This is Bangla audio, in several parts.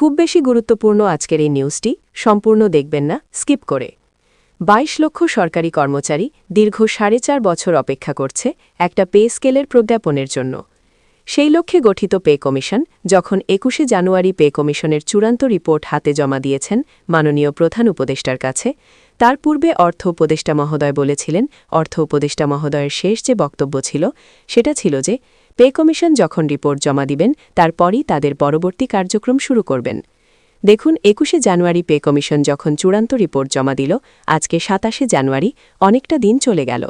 খুব বেশি গুরুত্বপূর্ণ আজকের এই নিউজটি সম্পূর্ণ দেখবেন না, স্কিপ করে। ২২ লক্ষ সরকারি কর্মচারী দীর্ঘ ৪.৫ বছর অপেক্ষা করছে একটা পে স্কেলের প্রজ্ঞাপনের জন্য। সেই লক্ষ্যে গঠিত পে কমিশন যখন ২১শে জানুয়ারি পে কমিশনের চূড়ান্ত রিপোর্ট হাতে জমা দিয়েছেন মাননীয় প্রধান উপদেষ্টার কাছে, তার পূর্বে অর্থ উপদেষ্টা মহোদয় বলেছিলেন, অর্থ উপদেষ্টা মহোদয়ের শেষ যে বক্তব্য ছিল সেটা ছিল যে পে কমিশন যখন রিপোর্ট জমা দিবেন তারপরই তাদের পরবর্তী কার্যক্রম শুরু করবেন। দেখুন, ২১শে জানুয়ারি পে কমিশন যখন চূড়ান্ত রিপোর্ট জমা দিল, আজকে ২৭শে জানুয়ারি, অনেকটা দিন চলে গেল।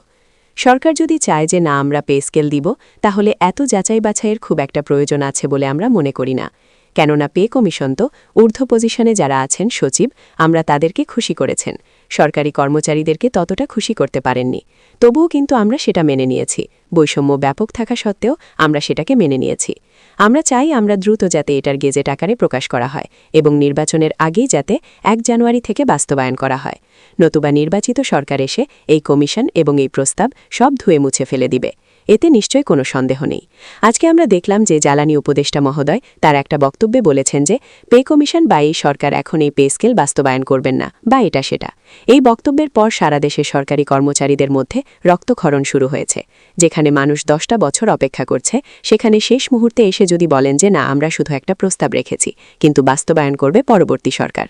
সরকার যদি চায় যে না আমরা পে স্কেল দিব, তাহলে এত যাচাই বাছাইয়ের খুব একটা প্রয়োজন আছে বলে আমরা মনে করি না। কেননা পে কমিশন তো ঊর্ধ্ব পজিশনে যারা আছেন সচিব, আমরা তাদেরকে খুশি করেছেন, সরকারি কর্মচারীদেরকে ততটা খুশি করতে পারেননি। তবুও কিন্তু আমরা সেটা মেনে নিয়েছি। বৈষম্য ব্যাপক থাকা সত্ত্বেও আমরা সেটাকে মেনে নিয়েছি। আমরা চাই আমরা দ্রুত যাতে এটার গেজেট আকারে প্রকাশ করা হয় এবং নির্বাচনের আগেই যাতে ১ জানুয়ারি থেকে বাস্তবায়ন করা হয়। নতুবা নির্বাচিত সরকার এসে এই কমিশন এবং এই প্রস্তাব সব ধুয়ে মুছে ফেলে দিবে। এতে নিশ্চয় কোনো সন্দেহ নেই। আজকে আমরা দেখলাম যে জ্বালানি উপদেষ্টা মহোদয় তার একটা বক্তব্যে বলেছেন যে পে কমিশন বা এই সরকার এখন এই পে স্কেল বাস্তবায়ন করবেন না বা এটা সেটা। এই বক্তব্যের পর সারা দেশের সরকারি কর্মচারীদের মধ্যে রক্তক্ষরণ শুরু হয়েছে। যেখানে মানুষ ১০টা বছর অপেক্ষা করছে, সেখানে শেষ মুহূর্তে এসে যদি বলেন যে না আমরা শুধু একটা প্রস্তাব রেখেছি, কিন্তু বাস্তবায়ন করবে পরবর্তী সরকার।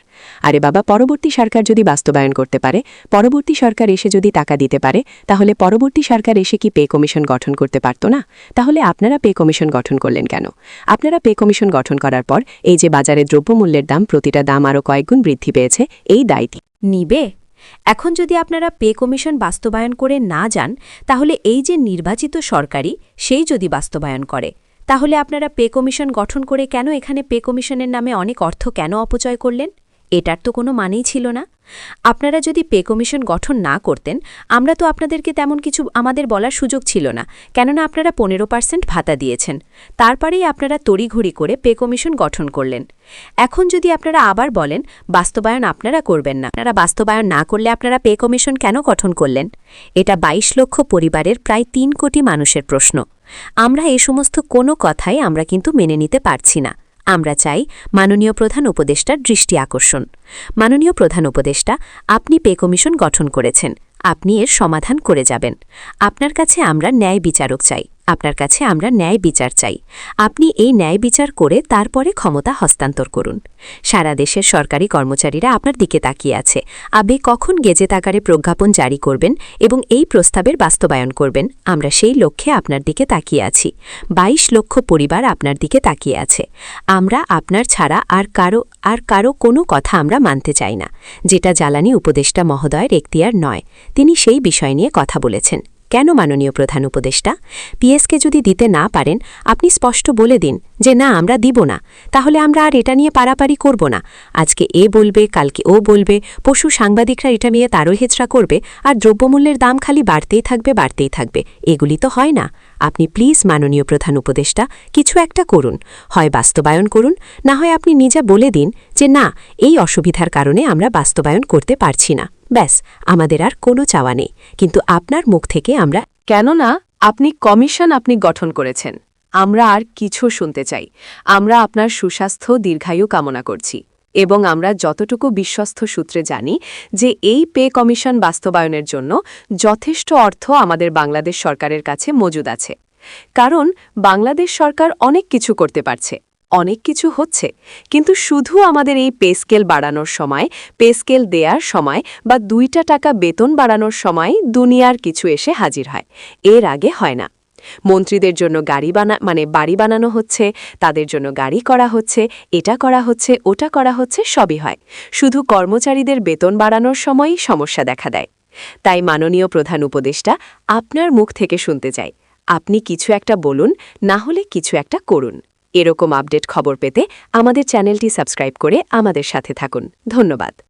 আরে বাবা, পরবর্তী সরকার যদি বাস্তবায়ন করতে পারে, পরবর্তী সরকার এসে যদি টাকা দিতে পারে, তাহলে পরবর্তী সরকার এসে কি পে কমিশন গঠন করতে পারত না? তাহলে আপনারা পে কমিশন গঠন করলেন কেন? আপনারা পে কমিশন গঠন করার পর এই যে বাজারে দ্রব্যমূল্যের দাম প্রতিটা দাম আরও কয়েকগুণ বৃদ্ধি পেয়েছে, এই দায়টি নিবে? এখন যদি আপনারা পে কমিশন বাস্তবায়ন করে না যান, তাহলে এই যে নির্বাচিত সরকারি সেই যদি বাস্তবায়ন করে, তাহলে আপনারা পে কমিশন গঠন করে কেন এখানে পে কমিশনের নামে অনেক অর্থ কেন অপচয় করলেন? এটার তো কোনো মানেই ছিল না। আপনারা যদি পে কমিশন গঠন না করতেন, আমরা তো আপনাদেরকে তেমন কিছু আমাদের বলার সুযোগ ছিল না, কেননা আপনারা ১৫% ভাতা দিয়েছেন। তারপরেই আপনারা তড়িঘড়ি করে পে কমিশন গঠন করলেন। এখন যদি আপনারা আবার বলেন বাস্তবায়ন আপনারা করবেন না, আপনারা বাস্তবায়ন না করলে আপনারা পে কমিশন কেন গঠন করলেন? এটা ২২ লক্ষ পরিবারের প্রায় ৩ কোটি মানুষের প্রশ্ন। আমরা এই সমস্ত কোনো কথাই আমরা কিন্তু মেনে নিতে পারছি না। আমরা চাই মাননীয় প্রধান উপদেষ্টার দৃষ্টি আকর্ষণ। মাননীয় প্রধান উপদেষ্টা, আপনি পে কমিশন গঠন করেছেন, আপনি এর সমাধান করে যাবেন। আপনার কাছে আমরা ন্যায় বিচারক চাই, আপনার কাছে আমরা ন্যায় বিচার চাই। আপনি এই ন্যায় বিচার করে তারপরে ক্ষমতা হস্তান্তর করুন। সারা দেশের সরকারি কর্মচারীরা আপনার দিকে তাকিয়ে আছে। আপনি কখন গেজেট আকারে প্রজ্ঞাপন জারি করবেন এবং এই প্রস্তাবের বাস্তবায়ন করবেন, আমরা সেই লক্ষ্যে আপনার দিকে তাকিয়ে আছি। ২২ লক্ষ পরিবার আপনার দিকে তাকিয়ে আছে। আমরা আপনার ছাড়া আর কারো কোনো কথা আমরা মানতে চাই না। যেটা জ্বালানি উপদেষ্টা মহোদয়ের এখতিয়ার নয়, তিনি সেই বিষয় নিয়ে কথা বলেছেন। কেন মাননীয় প্রধান উপদেষ্টা? পিএসকে যদি দিতে না পারেন, আপনি স্পষ্ট বলে দিন যে না আমরা দিব না, তাহলে আমরা আর এটা নিয়ে পারাপারি করব না। আজকে এ বলবে, কালকে ও বলবে, পশু সাংবাদিকরা এটা নিয়ে তারহেচড়া করবে, আর দ্রব্যমূল্যের দাম খালি বাড়তেই থাকবে। এগুলি তো হয় না। আপনি প্লিজ মাননীয় প্রধান উপদেষ্টা কিছু একটা করুন, হয় বাস্তবায়ন করুন, না হয় আপনি নিজে বলে দিন যে না এই অসুবিধার কারণে আমরা বাস্তবায়ন করতে পারছি না। ব্যাস, আমাদের আর কোনো চাওয়া নেই। কিন্তু আপনার মুখ থেকে আমরা কেননা আপনি আপনি গঠন করেছেন, আমরা আর কিছু শুনতে চাই। আমরা আপনার সুস্বাস্থ্য দীর্ঘায়ু কামনা করছি এবং আমরা যতটুকু বিশ্বস্ত সূত্রে জানি যে এই পে কমিশন বাস্তবায়নের জন্য যথেষ্ট অর্থ আমাদের বাংলাদেশ সরকারের কাছে মজুদ আছে। কারণ বাংলাদেশ সরকার অনেক কিছু করতে পারছে, অনেক কিছু হচ্ছে, কিন্তু শুধু আমাদের এই পে স্কেল বাড়ানোর সময়, পে স্কেল দেওয়ার সময় বা ২টা টাকা বেতন বাড়ানোর সময় দুনিয়ার কিছু এসে হাজির হয়, এর আগে হয় না। মন্ত্রীদের জন্য বাড়ি বানানো হচ্ছে, তাদের জন্য গাড়ি করা হচ্ছে, এটা করা হচ্ছে, ওটা করা হচ্ছে, সবই হয়। শুধু কর্মচারীদের বেতন বাড়ানোর সময়ই সমস্যা দেখা দেয়। তাই মাননীয় প্রধান উপদেষ্টা, আপনার মুখ থেকে শুনতে চাই, আপনি কিছু একটা বলুন, না হলে কিছু একটা করুন। এরকম আপডেট খবর পেতে আমাদের চ্যানেলটি সাবস্ক্রাইব করে আমাদের সাথে থাকুন। ধন্যবাদ।